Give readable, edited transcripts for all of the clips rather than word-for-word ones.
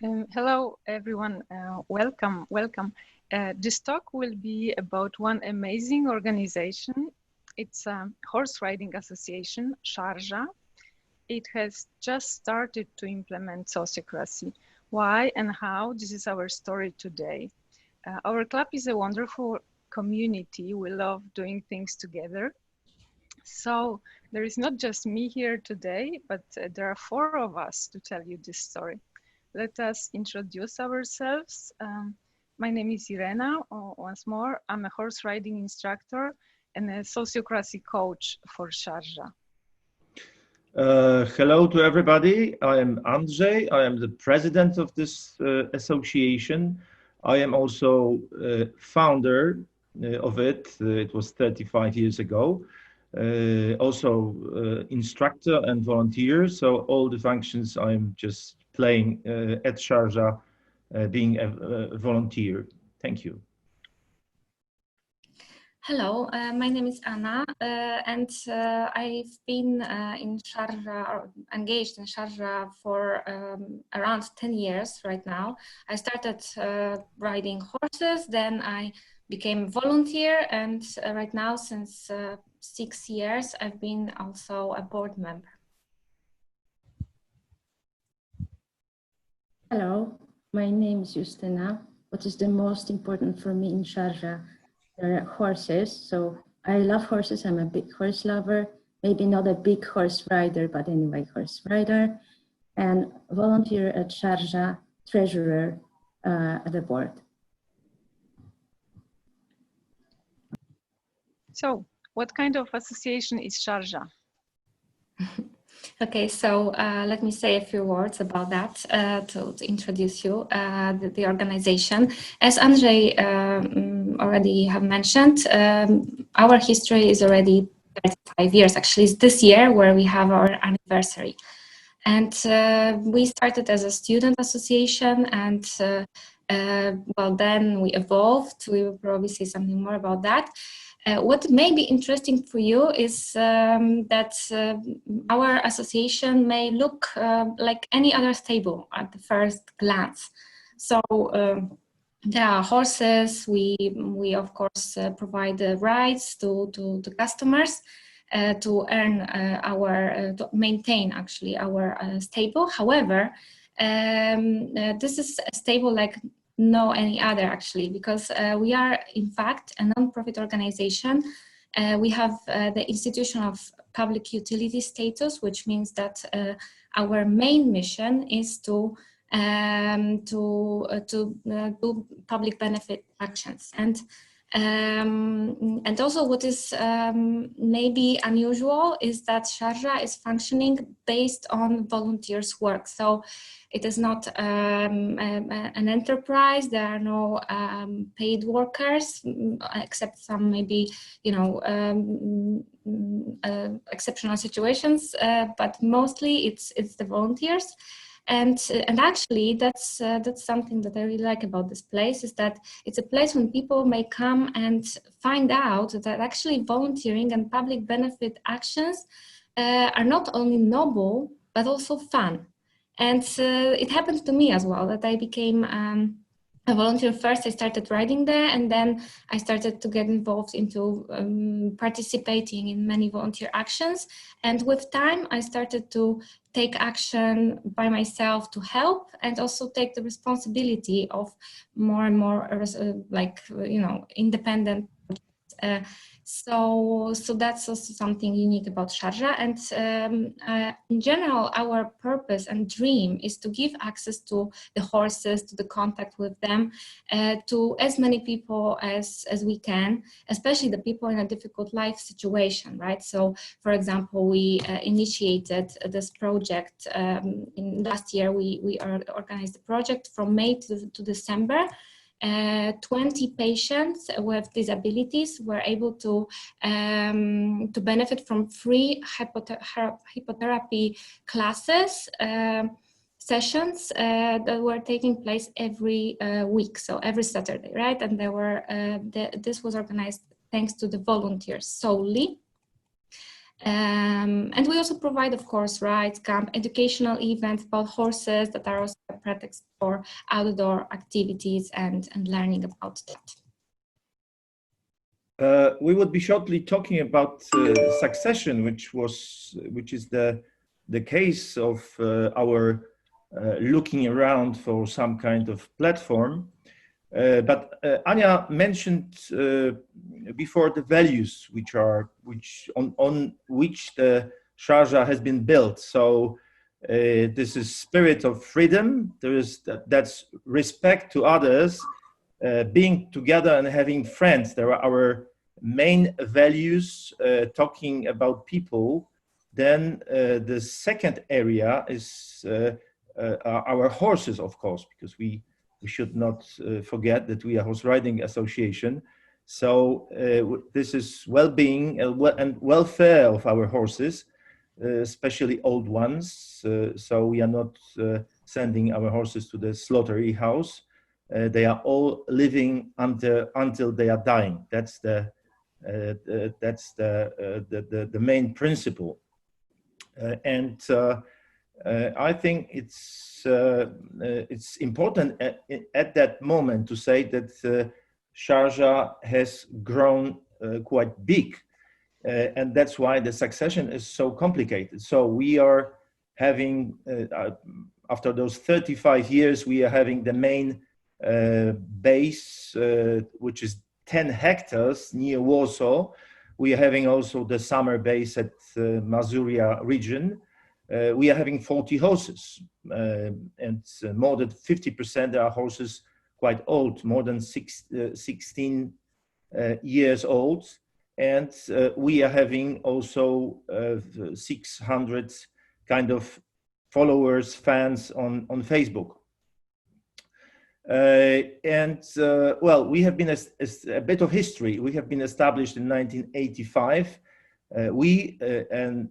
Hello, everyone. Welcome. This talk will be about one amazing organization. It's a horse riding association, Sharjah. It has just started to implement Sociocracy. Why and how? This is our story today. Our club is a wonderful community. We love doing things together. So there is not just me here today, but there are four of us to tell you this story. Let us introduce ourselves. My name is Irena, once more. I'm a horse riding instructor and a sociocracy coach for Szarża. Hello to everybody. I am Andrzej. I am the president of this association. I am also founder of it. It was 35 years ago. Also instructor and volunteer. So all the functions I'm just playing at Sharjah, being a volunteer. Thank you. Hello, my name is Anna, and I've been in Sharjah, or engaged in Sharjah for around 10 years right now. I started riding horses, then I became a volunteer, and right now, since 6 years, I've been also a board member. Hello, my name is Justina. What is the most important for me in Sharjah? There are horses, so I love horses. I'm a big horse lover, maybe not a big horse rider, but anyway, horse rider, and volunteer at Sharjah, treasurer at the board. So what kind of association is Szarża? Okay, so let me say a few words about that to introduce you, the organization. As Andrzej already have mentioned, our history is already 35 years. Actually, it's this year where we have our anniversary. And we started as a student association, and well, then we evolved. We will probably say something more about that. What may be interesting for you is that our association may look like any other stable at the first glance. So there are horses. We of course provide the rides to customers to earn to maintain actually our stable. However, this is a stable like no any other actually, because we are in fact a non-profit organization. We have the institution of public utility status, which means that our main mission is to do public benefit actions. And also what is maybe unusual is that Sharjah is functioning based on volunteers' work. So it is not an enterprise. There are no paid workers, except some maybe, you know, exceptional situations. But mostly it's the volunteers. And actually that's something that I really like about this place, is that it's a place when people may come and find out that actually volunteering and public benefit actions are not only noble but also fun. And it happened to me as well, that I became a volunteer. First I started riding there, and then I started to get involved into participating in many volunteer actions. And with time I started to take action by myself to help, and also take the responsibility of more and more like, you know, independent. So that's also something unique about Sharjah. And in general, our purpose and dream is to give access to the horses, to the contact with them, to as many people as we can, especially the people in a difficult life situation, right? So, for example, we initiated this project in last year. We organized the project from May to December. 20 patients with disabilities were able to benefit from free hypotherapy classes, sessions that were taking place every week, so every Saturday, right? And there were this was organized thanks to the volunteers solely. And we also provide, of course, rides, camp, educational events about horses that are also a pretext for outdoor activities and learning about that. We would be shortly talking about succession, which is the case of our looking around for some kind of platform. But Anya mentioned before the values on which the Sharjah has been built. So this is spirit of freedom. That's respect to others, being together and having friends. There are our main values, talking about people. Then the second area is our horses, of course, because we should not forget that we are a horse riding association. So this is well-being and welfare of our horses, especially old ones. So we are not sending our horses to the slaughtery house. They are all living until they are dying. That's the main principle. I think it's important at that moment to say that Sharjah has grown quite big, and that's why the succession is so complicated. So we are having, after those 35 years, we are having the main base, which is 10 hectares near Warsaw. We are having also the summer base at Mazuria region. We are having 40 horses, and more than 50% are horses quite old, more than 16 years old. And we are having also 600 kind of followers, fans on Facebook. Well, we have been a bit of history. We have been established in 1985. We and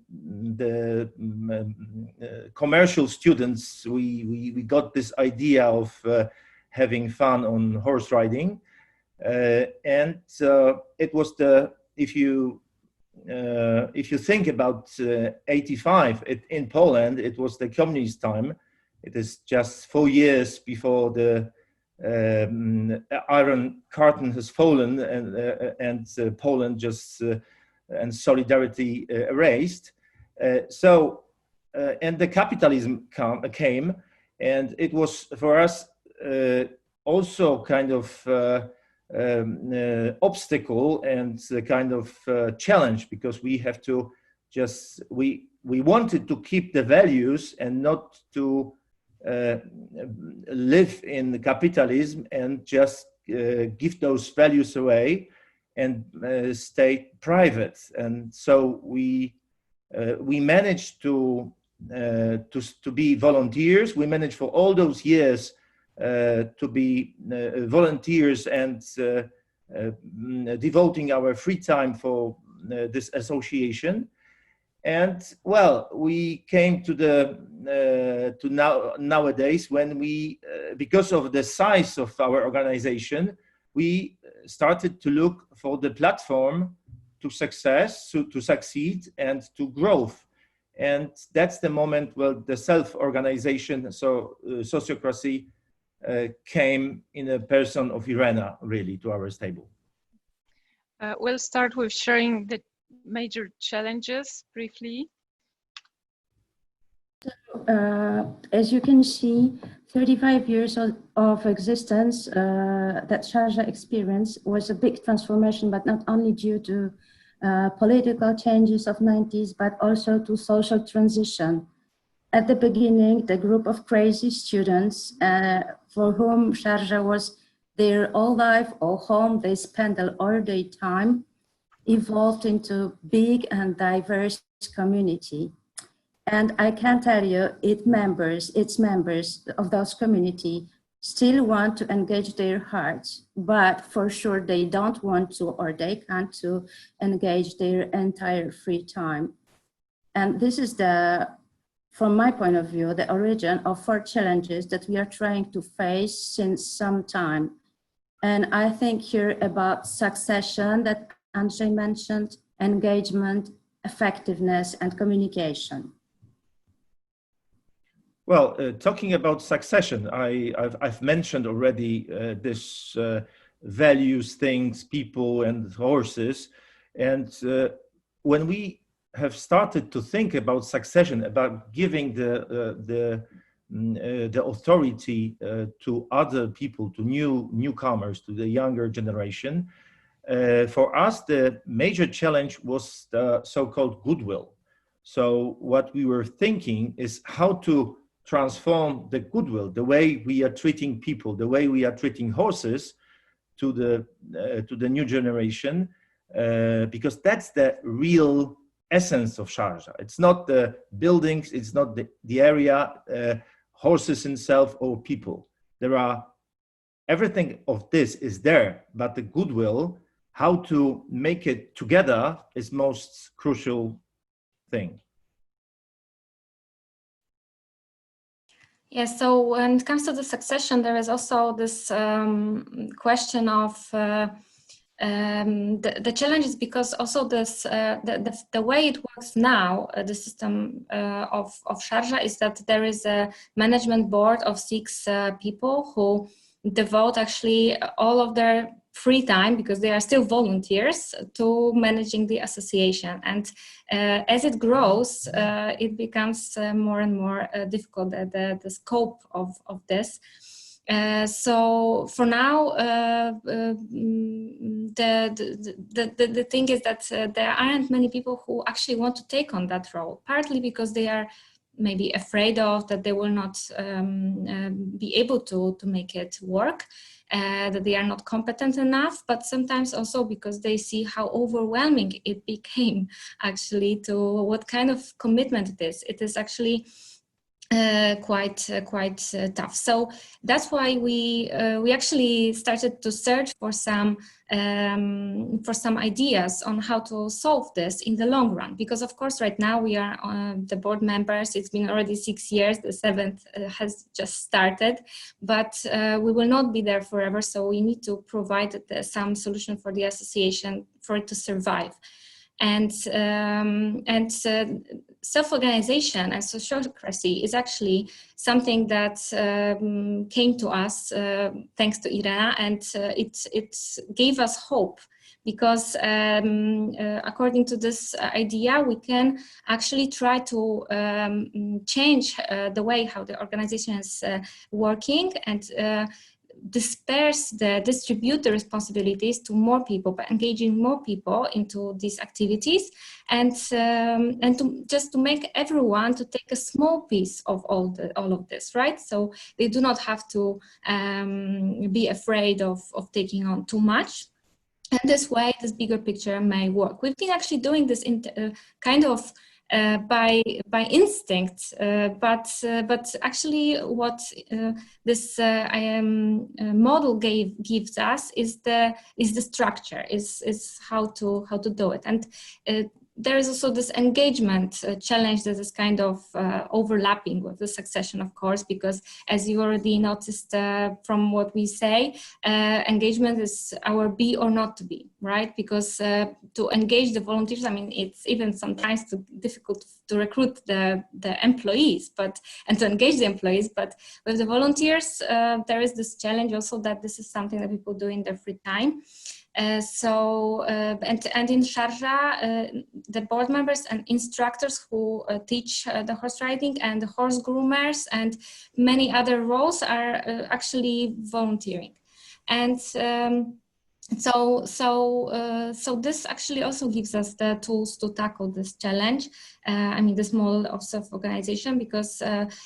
the commercial students, we got this idea of having fun on horse riding, and it was if you think about 85 in Poland, it was the communist time. It is just 4 years before the Iron Curtain has fallen, and Poland just and solidarity erased. And the capitalism came, and it was for us also kind of obstacle and a kind of challenge, because we have to we wanted to keep the values and not to live in capitalism and just give those values away and stay private. And so we managed to be volunteers. We managed for all those years to be volunteers and devoting our free time for this association. And well, we came to nowadays when we, because of the size of our organization, we started to look for the platform to succeed and to growth. And that's the moment where the self-organization, so Sociocracy, came in a person of Irena, really, to our stable. We'll start with sharing the major challenges briefly. As you can see, 35 years of existence that Sharjah experienced was a big transformation, but not only due to political changes of 90s, but also to social transition. At the beginning, the group of crazy students for whom Sharjah was their all life or home, they spent all their time, evolved into big and diverse community. And I can tell you, its members of those community still want to engage their hearts, but for sure they don't want to, or they can't to engage their entire free time. And this is from my point of view, the origin of 4 challenges that we are trying to face since some time. And I think here about succession that Andrzej mentioned, engagement, effectiveness, and communication? Well, talking about succession, I've mentioned already this values, things, people, and horses. And when we have started to think about succession, about giving the authority to other people, to newcomers, to the younger generation, for us, the major challenge was the so-called goodwill. So what we were thinking is how to transform the goodwill, the way we are treating people, the way we are treating horses, to the new generation, because that's the real essence of Sharjah. It's not the buildings, it's not the area, horses itself or people. Everything of this is there, but the goodwill, how to make it together, is most crucial thing. Yeah, so when it comes to the succession, there is also this question of the challenge is because also this the way it works now, the system of Sharjah, is that there is a management board of 6 people who devote actually all of their free time, because they are still volunteers, to managing the association. And as it grows, it becomes more and more difficult, the scope of this. So for now, the thing is that there aren't many people who actually want to take on that role, partly because they are maybe afraid of that they will not be able to make it work, that they are not competent enough, but sometimes also because they see how overwhelming it became actually, to what kind of commitment it is. It is actually quite tough. So that's why we actually started to search for some ideas on how to solve this in the long run. Because of course, right now we are the board members. It's been already 6 years. The 7th has just started, but we will not be there forever. So we need to provide some solution for the association for it to survive. And self-organization and sociocracy is actually something that came to us thanks to Irena, and it gave us hope, because according to this idea, we can actually try to change the way how the organization is working, and distribute the responsibilities to more people by engaging more people into these activities, and to make everyone to take a small piece of all of this, right? So they do not have to be afraid of taking on too much. And this way, this bigger picture may work. We've been actually doing this in kind of by instinct, but actually what this model gives us is the structure, is how to do it. And there is also this engagement challenge that is kind of overlapping with the succession, of course, because as you already noticed from what we say, engagement is our be or not to be, right? Because to engage the volunteers, I mean, it's even sometimes difficult to recruit the employees, and to engage the employees. But with the volunteers, there is this challenge also that this is something that people do in their free time. And in Sharjah, the board members and instructors who teach the horse riding, and the horse groomers and many other roles are actually volunteering. And so this actually also gives us the tools to tackle this challenge. I mean, this model of self-organization, because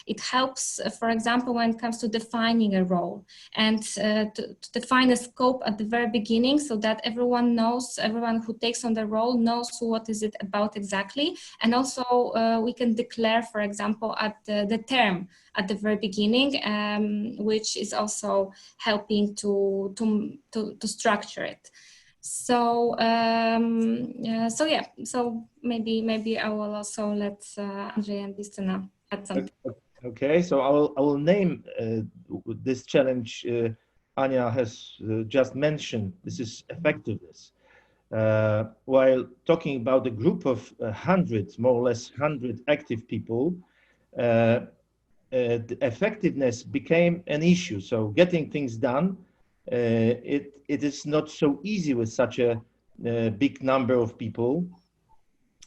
it helps, for example, when it comes to defining a role, and to define a scope at the very beginning, so that everyone who takes on the role knows what is it about exactly. And also we can declare, for example, at the term at the very beginning, which is also helping to structure it. So so maybe I will also let Andrzej and Justyna add something. Okay, so I will name this challenge Ania has just mentioned. This is effectiveness. while talking about a group of 100, more or less 100 active people, the effectiveness became an issue. So getting things done, it is not so easy with such a big number of people,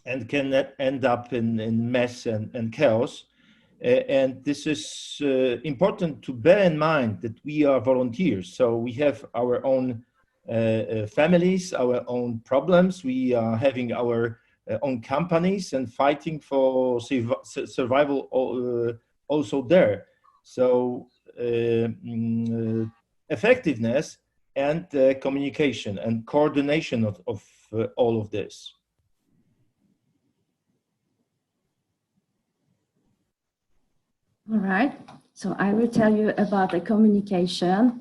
and can end up in mess and chaos. And this is important to bear in mind that we are volunteers. So we have our own families, our own problems. We are having our own companies and fighting for survival also there. So effectiveness and communication and coordination of all of this. All right, so I will tell you about the communication.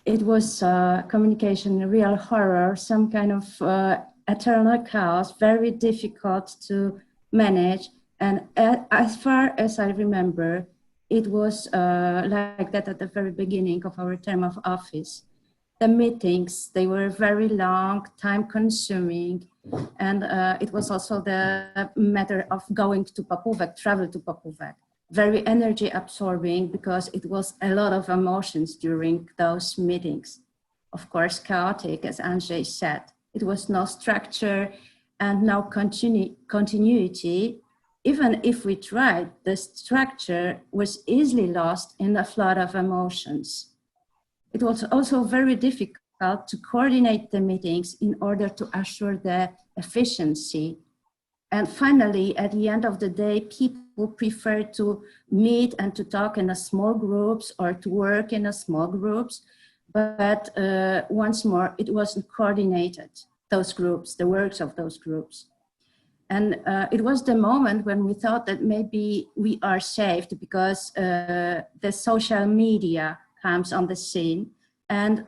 It was communication, real horror, some kind of eternal chaos, very difficult to manage. And as far as I remember, it was like that at the very beginning of our term of office. The meetings, they were very long, time consuming. And it was also the matter of going to Papuvek, travel to Papuvek. Very energy absorbing because it was a lot of emotions during those meetings. Of course, chaotic, as Andrzej said. It was no structure and no continuity. Even if we tried, the structure was easily lost in the flood of emotions. It was also very difficult to coordinate the meetings in order to assure the efficiency. And finally, at the end of the day, people prefer to meet and to talk in a small groups or to work in a small groups. But once more, it wasn't coordinated, those groups, the works of those groups. And it was the moment when we thought that maybe we are saved because the social media comes on the scene, and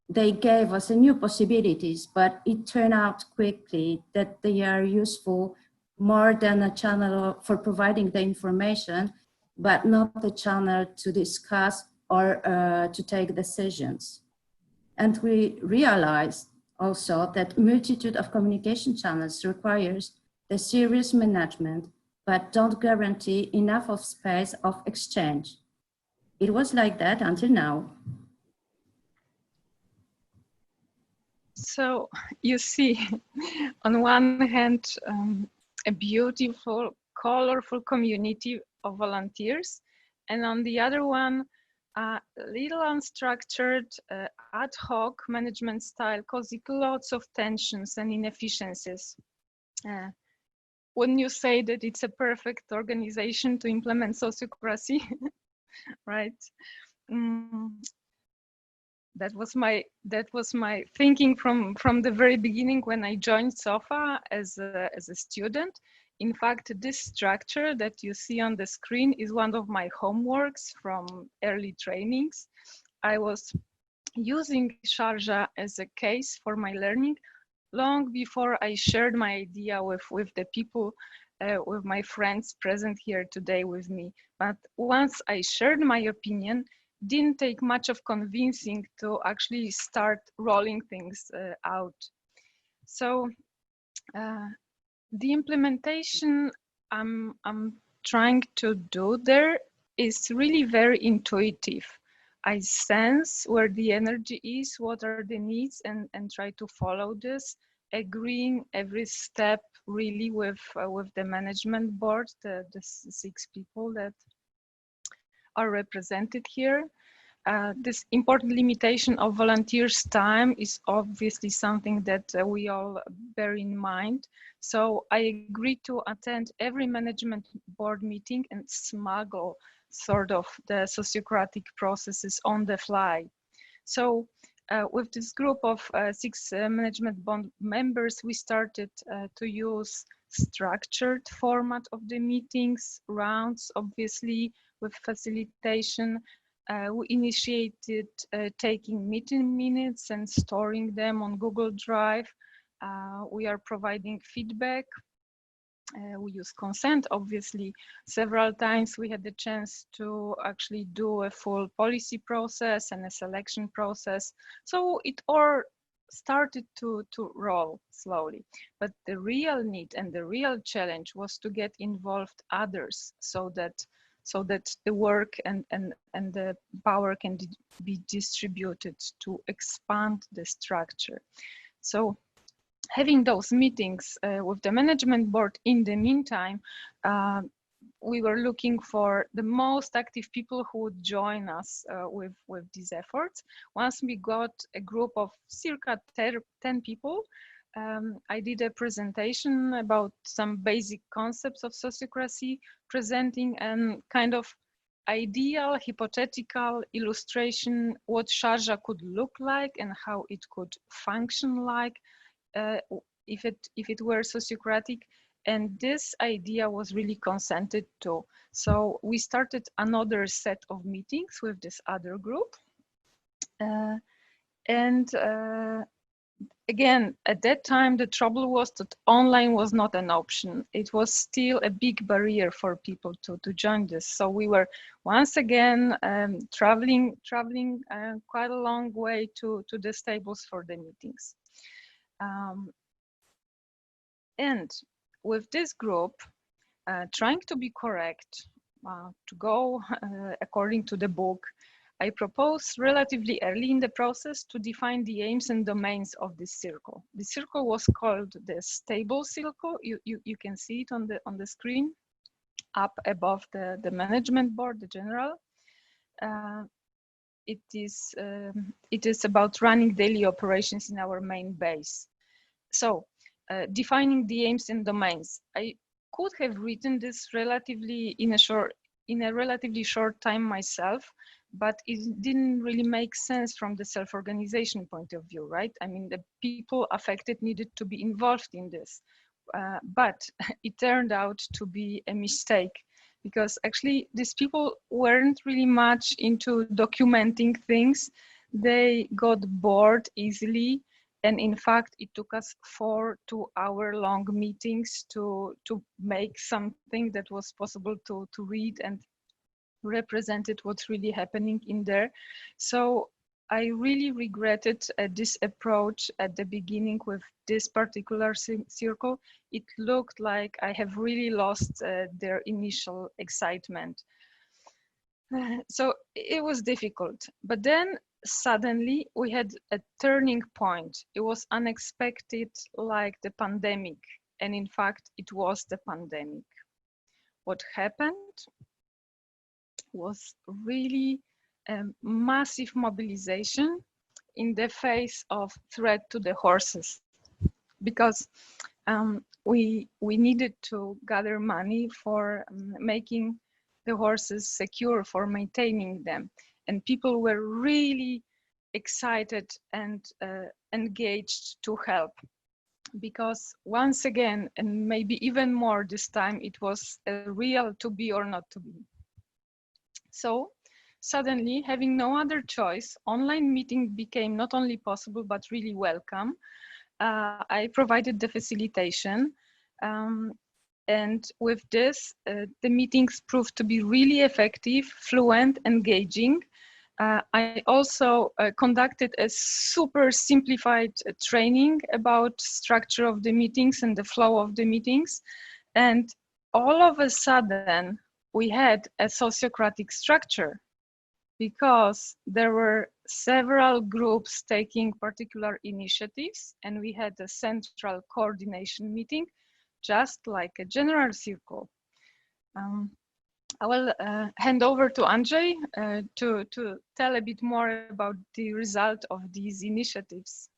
they gave us a new possibilities, but it turned out quickly that they are useful more than a channel for providing the information, but not a channel to discuss or to take decisions. And we realized also that multitude of communication channels requires the serious management, but don't guarantee enough of space of exchange. It was like that until now. So you see, on one hand, a beautiful, colorful community of volunteers, and on the other one, a little unstructured, ad hoc management style causing lots of tensions and inefficiencies. Wouldn't you say that it's a perfect organization to implement sociocracy, right? That was my thinking from the very beginning when I joined SOFA as a student. In fact, this structure that you see on the screen is one of my homeworks from early trainings. I was using Sharjah as a case for my learning long before I shared my idea with the people, with my friends present here today with me. But once I shared my opinion, didn't take much of convincing to actually start rolling things out. So the implementation I'm trying to do there is really very intuitive. I sense where the energy is, what are the needs, and try to follow this, agreeing every step really with the management board, the 6 people that are represented here. This important limitation of volunteers' time is obviously something that we all bear in mind. So I agreed to attend every management board meeting and smuggle sort of the sociocratic processes on the fly. So with this group of 6 management board members, we started to use structured format of the meetings, rounds, obviously, with facilitation. We initiated taking meeting minutes and storing them on Google Drive. We are providing feedback. We use consent, obviously. Several times we had the chance to actually do a full policy process and a selection process. So it all started to roll slowly. But the real need and the real challenge was to get involved others so that the work and the power can be distributed to expand the structure. So having those meetings with the management board in the meantime, we were looking for the most active people who would join us with these efforts. Once we got a group of circa 10 people, I did a presentation about some basic concepts of sociocracy, presenting a kind of ideal, hypothetical illustration what Sharjah could look like and how it could function like if it were sociocratic. And this idea was really consented to. So we started another set of meetings with this other group. Again, at that time, the trouble was that online was not an option. It was still a big barrier for people to join this. So we were once again traveling quite a long way to the stables for the meetings. And with this group, trying to be correct, to go according to the book, I proposed relatively early in the process to define the aims and domains of this circle. The circle was called the stable circle. You can see it on the screen up above the management board, the general. It is about running daily operations in our main base. So defining the aims and domains. I could have written this relatively in a relatively short time myself, but it didn't really make sense from the self-organization point of view, right? I mean, the people affected needed to be involved in this, but it turned out to be a mistake because actually these people weren't really much into documenting things. They got bored easily. And in fact, it took us 4 2-hour-long meetings to make something that was possible to read and represented what's really happening in there. So I really regretted this approach at the beginning with this particular circle. It looked like I have really lost their initial excitement. So it was difficult, but then suddenly we had a turning point. It was unexpected, like the pandemic. And in fact, it was the pandemic. What happened was really a massive mobilization in the face of threat to the horses, because we needed to gather money for making the horses secure, for maintaining them. And people were really excited and engaged to help, because once again, and maybe even more this time, it was a real to be or not to be. So suddenly, having no other choice, online meeting became not only possible, but really welcome. I provided the facilitation. And with this, the meetings proved to be really effective, fluent, engaging. I also conducted a super simplified training about structure of the meetings and the flow of the meetings. And all of a sudden, we had a sociocratic structure because there were several groups taking particular initiatives, and we had a central coordination meeting, just like a general circle. I will hand over to Andrzej to tell a bit more about the result of these initiatives.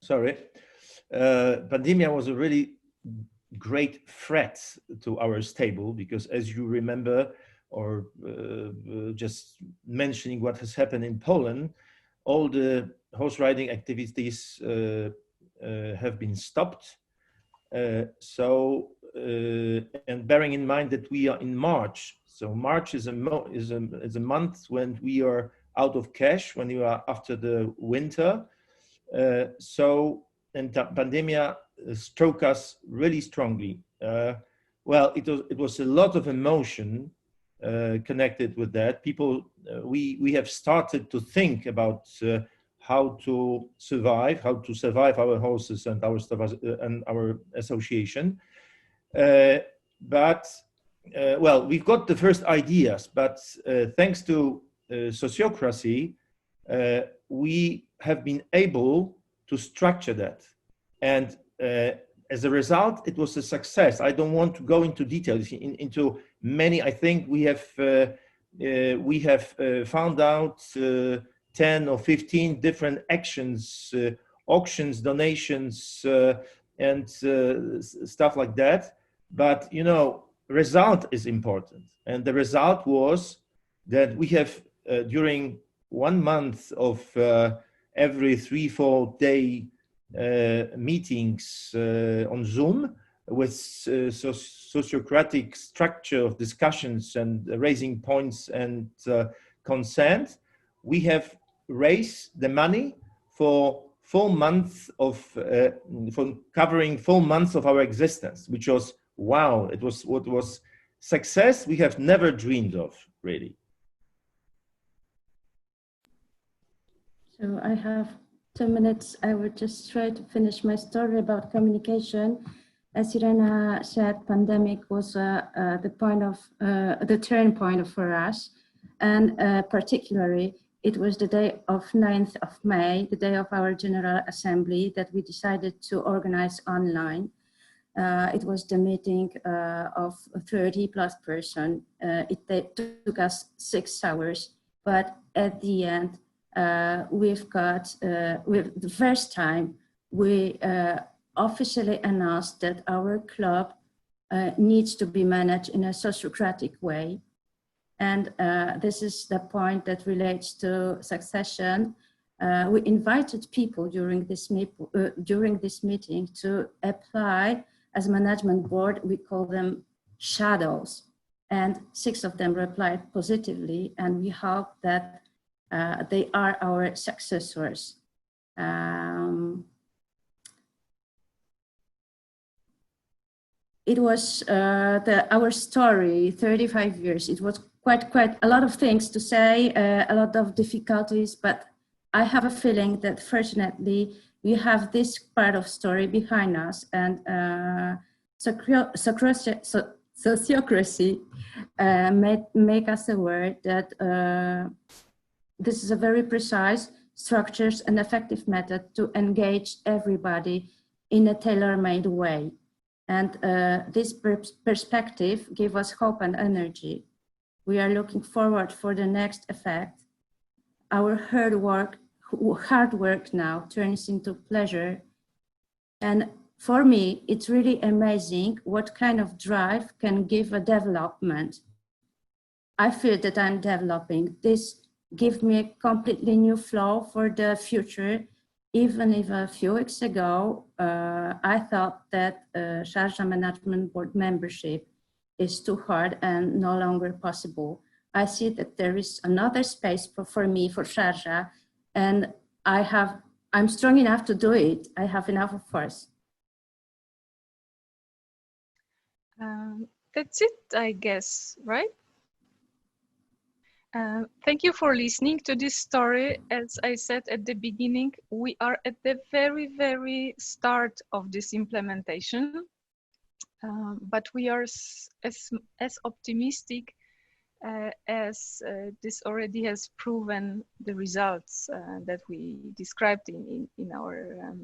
Sorry. Pandemia was a really great threat to our stable because, as you remember, or just mentioning what has happened in Poland, all the horse riding activities have been stopped. And bearing in mind that we are in March, so March is a month when we are out of cash, when you are after the winter. And pandemia struck us really strongly. Well, it was a lot of emotion connected with that. People, we have started to think about how to survive our horses and our stuff and our association. Well, we've got the first ideas, but thanks to Sociocracy, we have been able to structure that. And as a result, it was a success. I don't want to go into details into many. I think we have found out 10 or 15 different actions, auctions, donations, and stuff like that. But, you know, result is important. And the result was that we have, during 1 month of every 3-4 day meetings on Zoom with sociocratic structure of discussions and raising points and consent, we have raised the money for 4 months of for covering 4 months of our existence, which was wow. It was what was success we have never dreamed of, really. So I have 2 minutes. I will just try to finish my story about communication. As Irena said, pandemic was the turn point for us, and particularly it was the day of 9th of May, the day of our General Assembly, that we decided to organize online. It was the meeting of 30 plus person. It took us 6 hours, but at the end, we've got, with the first time, we officially announced that our club needs to be managed in a sociocratic way. And this is the point that relates to succession. We invited people during this meeting to apply as management board. We call them shadows, and 6 of them replied positively, and we hope that they are our successors. It was our story, 35 years. It was quite a lot of things to say, a lot of difficulties, but I have a feeling that fortunately we have this part of story behind us, and Sociocracy make us aware that this is a very precise, structured and effective method to engage everybody in a tailor-made way. And this perspective gives us hope and energy. We are looking forward for the next effect. Our hard work now turns into pleasure. And for me, it's really amazing what kind of drive can give a development. I feel that I'm developing. This gives me a completely new flow for the future. Even if a few weeks ago, I thought that Sharjah Management Board membership is too hard and no longer possible. I see that there is another space for me, for Sharjah, and I'm strong enough to do it. I have enough of force. That's it, I guess, right? Thank you for listening to this story. As I said at the beginning, we are at the very, very start of this implementation, but we are as optimistic as this already has proven the results that we described in our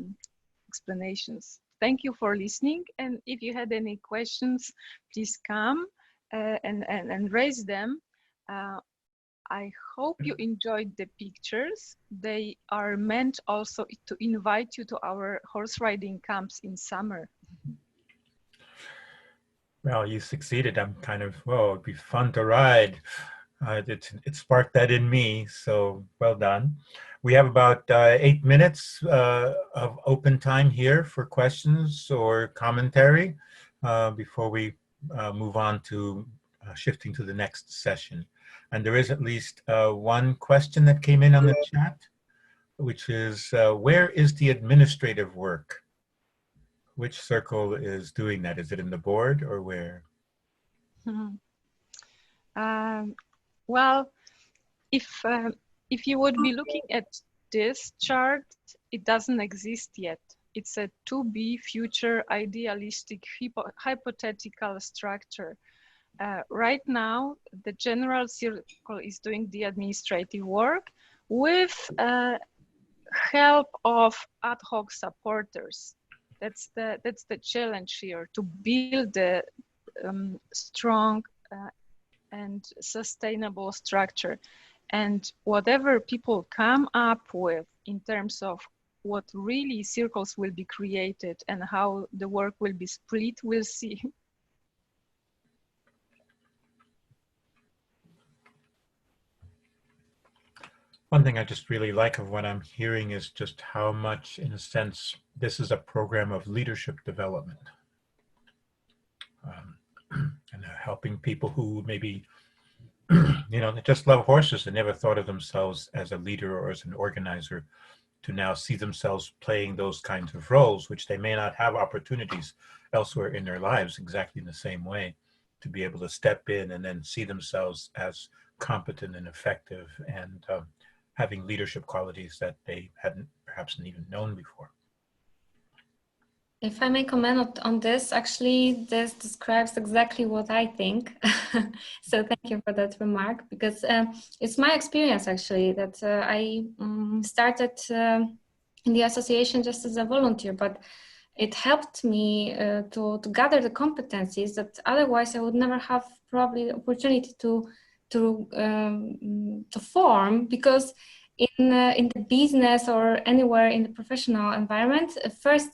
explanations. Thank you for listening, and if you had any questions, please come and raise them. I hope you enjoyed the pictures. They are meant also to invite you to our horse riding camps in summer. Well, you succeeded. I'm kind of, well, it'd be fun to ride. It sparked that in me, so well done. We have about 8 minutes of open time here for questions or commentary before we move on to shifting to the next session. And there is at least one question that came in on the chat, which is, where is the administrative work? Which circle is doing that? Is it in the board or where? Well, if you would be looking at this chart, it doesn't exist yet. It's a to-be future idealistic hypothetical structure. Right now, the general circle is doing the administrative work with help of ad hoc supporters. That's the challenge here, to build a strong and sustainable structure. And whatever people come up with in terms of what really circles will be created and how the work will be split, we'll see. One thing I just really like of what I'm hearing is just how much, in a sense, this is a program of leadership development. And helping people who maybe, just love horses and never thought of themselves as a leader or as an organizer, to now see themselves playing those kinds of roles, which they may not have opportunities elsewhere in their lives exactly in the same way, to be able to step in and then see themselves as competent and effective and having leadership qualities that they hadn't perhaps even known before. If I may comment on this, actually, this describes exactly what I think. So thank you for that remark, because it's my experience, actually, that I started in the association just as a volunteer, but it helped me to gather the competencies that otherwise I would never have probably the opportunity to form, because in the business or anywhere in the professional environment, first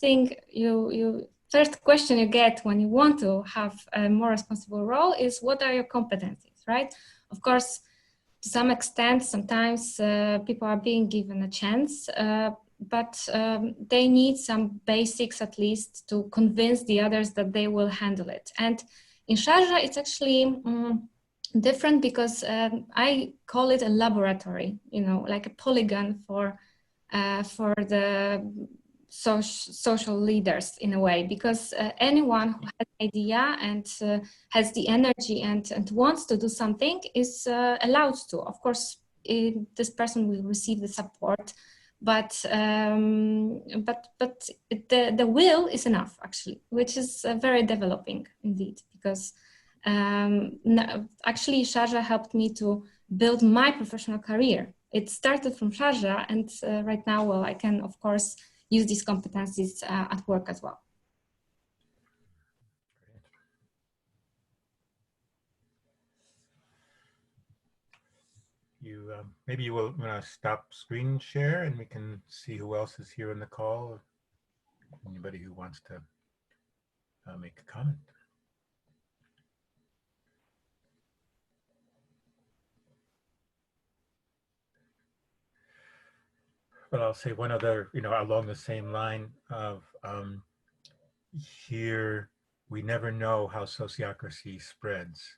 question you get when you want to have a more responsible role is, what are your competencies, right? Of course, to some extent, sometimes people are being given a chance, but they need some basics at least to convince the others that they will handle it. And in Sharjah, it's actually different, because I call it a laboratory, like a polygon for the social leaders in a way, because anyone who has an idea and has the energy and wants to do something is allowed to. Of course, this person will receive the support, but the will is enough, actually, which is very developing indeed, because actually Sharjah helped me to build my professional career. It started from Sharjah, and right now, well, I can, of course, use these competencies at work as well. Maybe you will stop screen share and we can see who else is here in the call. Anybody who wants to make a comment. But I'll say one other, along the same line of here, we never know how sociocracy spreads,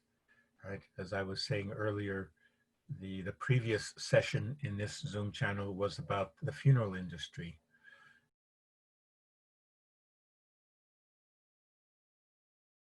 right? As I was saying earlier, the previous session in this Zoom channel was about the funeral industry.